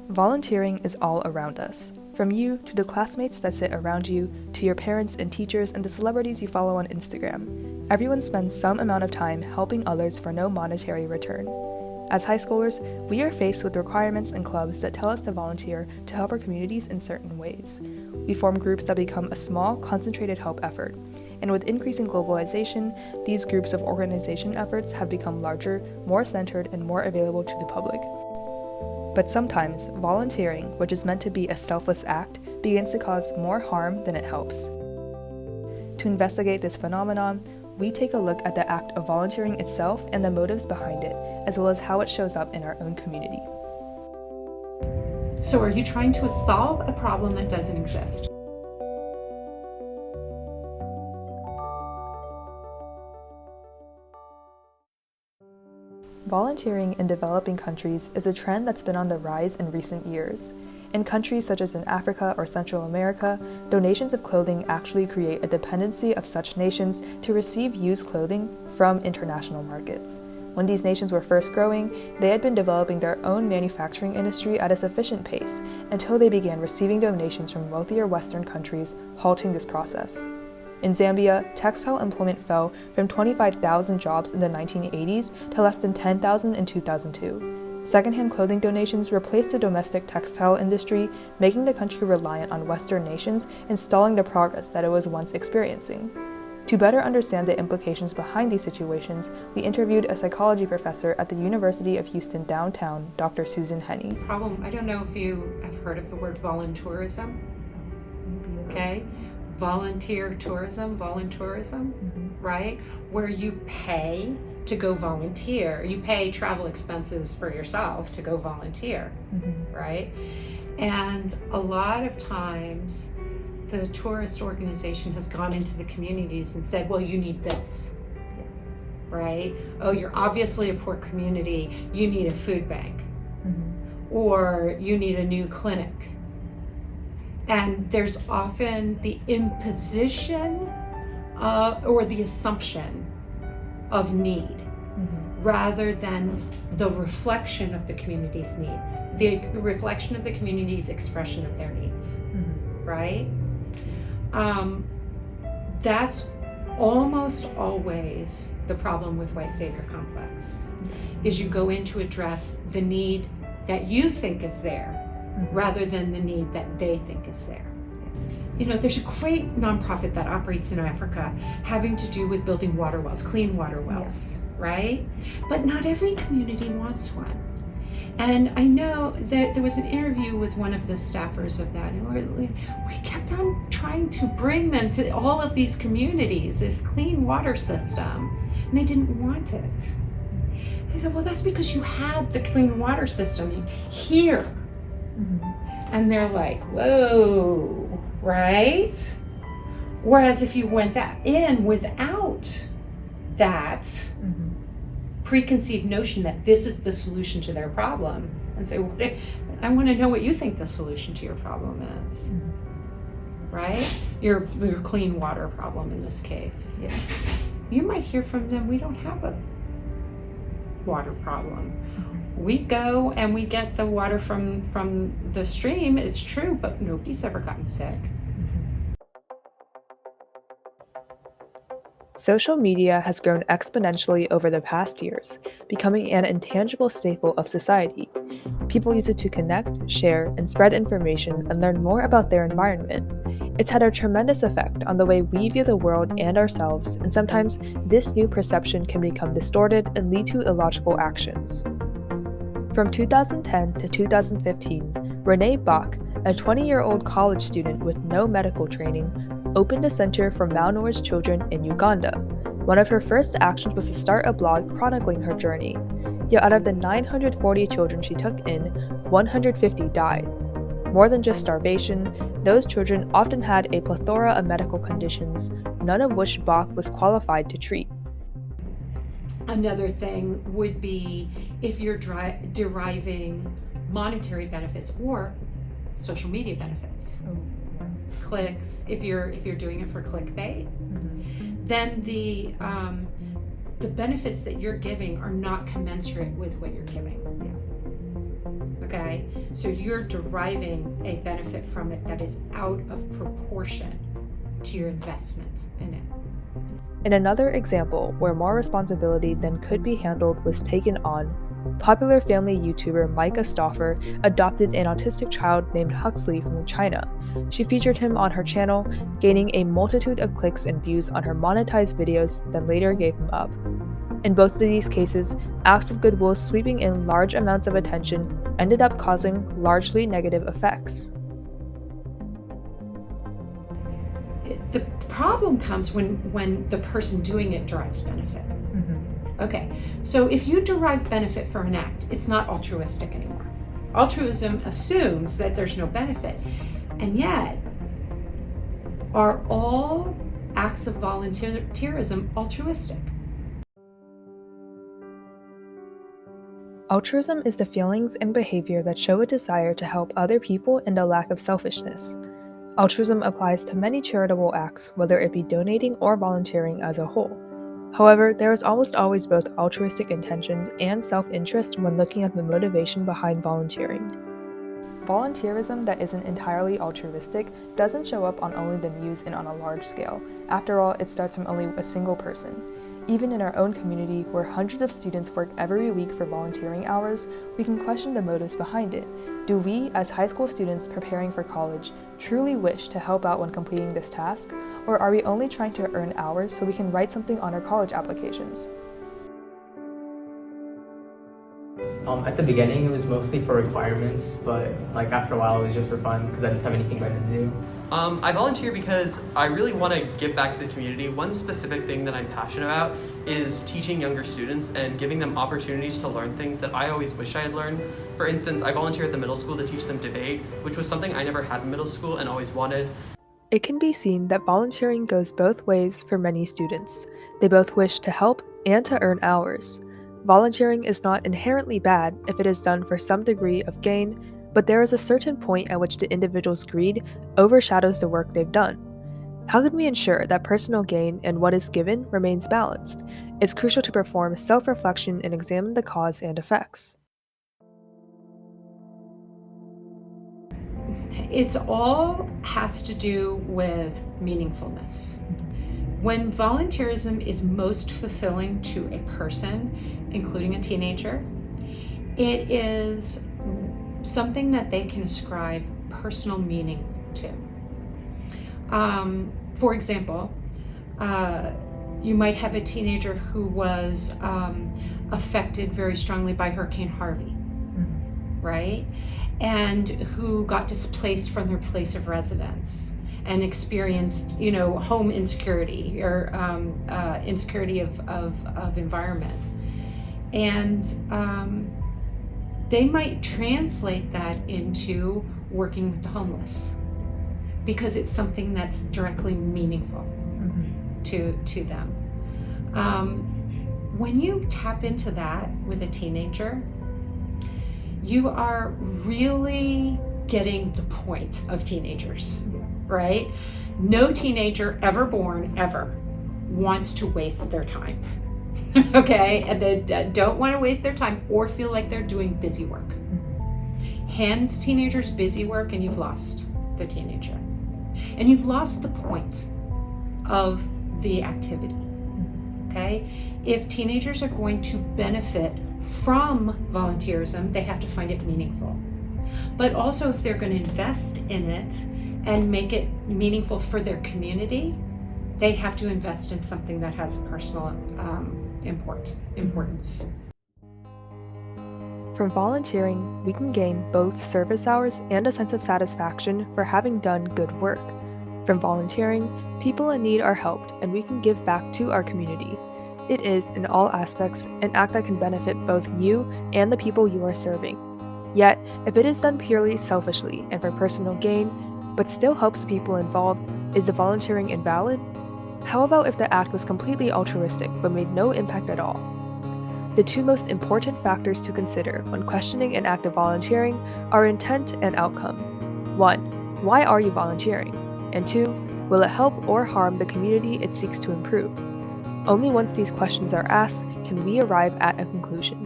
Volunteering is all around us. From you to the classmates that sit around you, to your parents and teachers and the celebrities you follow on Instagram. Everyone spends some amount of time helping others for no monetary return. As high schoolers, we are faced with requirements and clubs that tell us to volunteer to help our communities in certain ways. We form groups that become a small, concentrated help effort. And with increasing globalization, these groups of organization efforts have become larger, more centered, and more available to the public. But sometimes, volunteering, which is meant to be a selfless act, begins to cause more harm than it helps. To investigate this phenomenon, we take a look at the act of volunteering itself and the motives behind it, as well as how it shows up in our own community. So are you trying to solve a problem that doesn't exist? Volunteering in developing countries is a trend that's been on the rise in recent years. In countries such as in Africa or Central America, donations of clothing actually create a dependency of such nations to receive used clothing from international markets. When these nations were first growing, they had been developing their own manufacturing industry at a sufficient pace until they began receiving donations from wealthier Western countries, halting this process. In Zambia, textile employment fell from 25,000 jobs in the 1980s to less than 10,000 in 2002. Secondhand clothing donations replaced the domestic textile industry, making the country reliant on Western nations and stalling the progress that it was once experiencing. To better understand the implications behind these situations, we interviewed a psychology professor at the University of Houston downtown, Dr. Susan Henney. I don't know if you have heard of the word volunteerism. Okay? Volunteerism, right? Where you pay to go volunteer. You pay travel expenses for yourself to go volunteer, right? And a lot of times, the tourist organization has gone into the communities and said, well, you need this, right? Oh, you're obviously a poor community, you need a food bank, or you need a new clinic. And there's often the imposition or the assumption of need rather than the reflection of the community's needs, the reflection of the community's expression of their needs, right? That's almost always the problem with white savior complex, is you go in to address the need that you think is there rather than the need that they think is there. You know, there's a great nonprofit that operates in Africa having to do with building water wells, clean water wells, right? But not every community wants one. And I know that there was an interview with one of the staffers of that, and we kept on trying to bring them to all of these communities, this clean water system, and they didn't want it. I said, well, that's because you had the clean water system here. And they're like, whoa, right? Whereas if you went in without that preconceived notion that this is the solution to their problem, and say, I want to know what you think the solution to your problem is, right? Your clean water problem in this case. Yeah. You might hear from them, we don't have a water problem. We go and we get the water from the stream, it's true, but nobody's ever gotten sick. Social media has grown exponentially over the past years, becoming an intangible staple of society. People use it to connect, share, and spread information and learn more about their environment. It's had a tremendous effect on the way we view the world and ourselves, and sometimes this new perception can become distorted and lead to illogical actions. From 2010 to 2015, Renee Bach, a 20-year-old college student with no medical training, opened a center for malnourished children in Uganda. One of her first actions was to start a blog chronicling her journey. Yet out of the 940 children she took in, 150 died. More than just starvation, those children often had a plethora of medical conditions, none of which Bach was qualified to treat. Another thing would be if you're deriving monetary benefits or social media benefits. Clicks, if you're doing it for clickbait, then the benefits that you're giving are not commensurate with what you're giving. Okay, so you're deriving a benefit from it that is out of proportion to your investment in it. In another example where more responsibility than could be handled was taken on, popular family YouTuber Micah Stauffer adopted an autistic child named Huxley from China. She featured him on her channel, gaining a multitude of clicks and views on her monetized videos, then later gave him up. In both of these cases, acts of goodwill sweeping in large amounts of attention ended up causing largely negative effects. The problem comes when the person doing it derives benefit. Okay, so if you derive benefit from an act, it's not altruistic anymore. Altruism assumes that there's no benefit, and yet, are all acts of volunteerism altruistic? Altruism is the feelings and behavior that show a desire to help other people and a lack of selfishness. Altruism applies to many charitable acts, whether it be donating or volunteering as a whole. However, there is almost always both altruistic intentions and self-interest when looking at the motivation behind volunteering. Volunteerism that isn't entirely altruistic doesn't show up on only the news and on a large scale. After all, it starts from only a single person. Even in our own community, where hundreds of students work every week for volunteering hours, we can question the motives behind it. Do we, as high school students preparing for college, truly wish to help out when completing this task? Or are we only trying to earn hours so we can write something on our college applications? At the beginning, it was mostly for requirements, but after a while, it was just for fun because I didn't have anything better to do. I volunteer because I really want to give back to the community. One specific thing that I'm passionate about is teaching younger students and giving them opportunities to learn things that I always wish I had learned. For instance, I volunteer at the middle school to teach them debate, which was something I never had in middle school and always wanted. It can be seen that volunteering goes both ways for many students. They both wish to help and to earn hours. Volunteering is not inherently bad if it is done for some degree of gain, but there is a certain point at which the individual's greed overshadows the work they've done. How can we ensure that personal gain and what is given remains balanced? It's crucial to perform self-reflection and examine the cause and effects. It's all has to do with meaningfulness. When volunteerism is most fulfilling to a person, including a teenager, it is something that they can ascribe personal meaning to. For example, you might have a teenager who was affected very strongly by Hurricane Harvey, right? And who got displaced from their place of residence and experienced, home insecurity or insecurity of environment. And they might translate that into working with the homeless because it's something that's directly meaningful to them. When you tap into that with a teenager, you are really getting the point of teenagers, right? No teenager ever born ever wants to waste their time. Okay, and they don't want to waste their time or feel like they're doing busy work. Hand teenagers busy work and you've lost the teenager. And you've lost the point of the activity. Okay? If teenagers are going to benefit from volunteerism, they have to find it meaningful. But also if they're going to invest in it and make it meaningful for their community, they have to invest in something that has personal importance. From volunteering, we can gain both service hours and a sense of satisfaction for having done good work. From volunteering, people in need are helped and we can give back to our community. It is, in all aspects, an act that can benefit both you and the people you are serving. Yet, if it is done purely selfishly and for personal gain, but still helps the people involved, is the volunteering invalid? How about if the act was completely altruistic but made no impact at all? The two most important factors to consider when questioning an act of volunteering are intent and outcome. 1. Why are you volunteering? And 2. Will it help or harm the community it seeks to improve? Only once these questions are asked can we arrive at a conclusion.